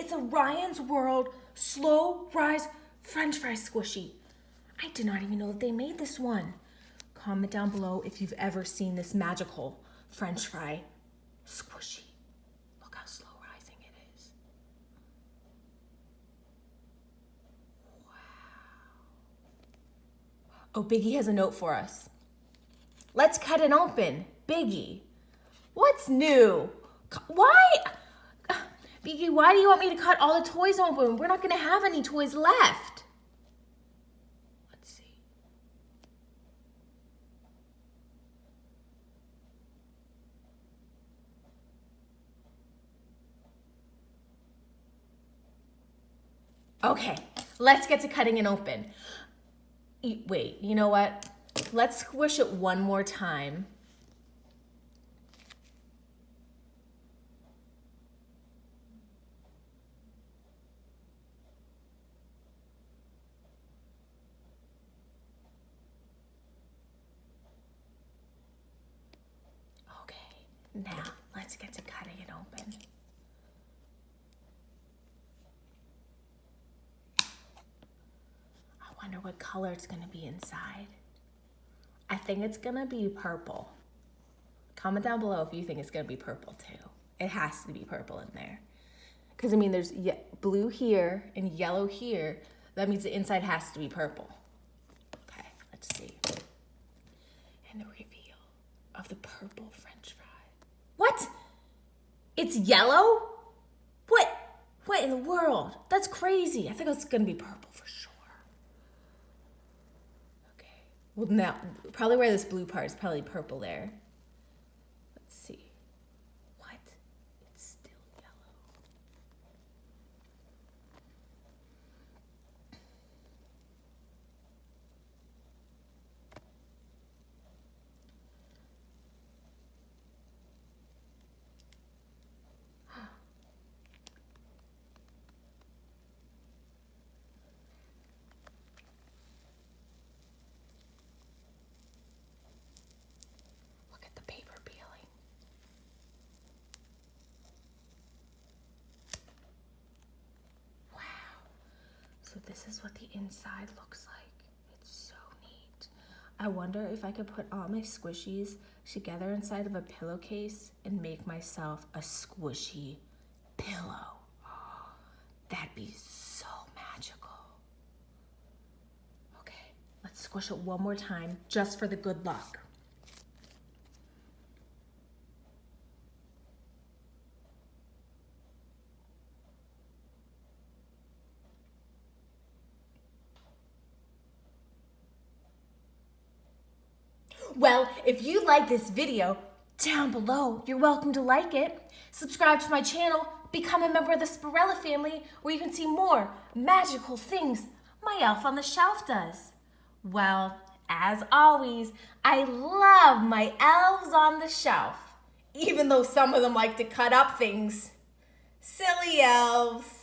it's a Ryan's World slow rise French fry squishy. I did not even know that they made this one. Comment down below if you've ever seen this magical French fry squishy. Look how slow rising it is. Wow. Oh, Biggie has a note for us. Let's cut it open. Biggie, what's new? Why? Biggie, why do you want me to cut all the toys open? We're not gonna have any toys left. Let's see. Okay, let's get to cutting it open. Wait, you know what? Let's squish it one more time. Okay, now let's get to cutting it open. I wonder what color it's gonna be inside. I think it's gonna be purple. Comment down below if you think it's gonna be purple too. It has to be purple in there. Because I mean, there's blue here and yellow here. That means the inside has to be purple. Okay, let's see. And the reveal of the purple French fry. What? It's yellow? What in the world? That's crazy. I think it's gonna be purple for sure. Well, now, probably where this blue part is probably purple there. Let's see. What? It's still yellow. So this is what the inside looks like. It's so neat. I wonder if I could put all my squishies together inside of a pillowcase and make myself a squishy pillow. That'd be so magical. Okay, let's squish it one more time just for the good luck. Well, if you like this video, down below, you're welcome to like it. Subscribe to my channel, become a member of the Spirella family, where you can see more magical things my elf on the shelf does. Well, as always, I love my elves on the shelf, even though some of them like to cut up things. Silly elves.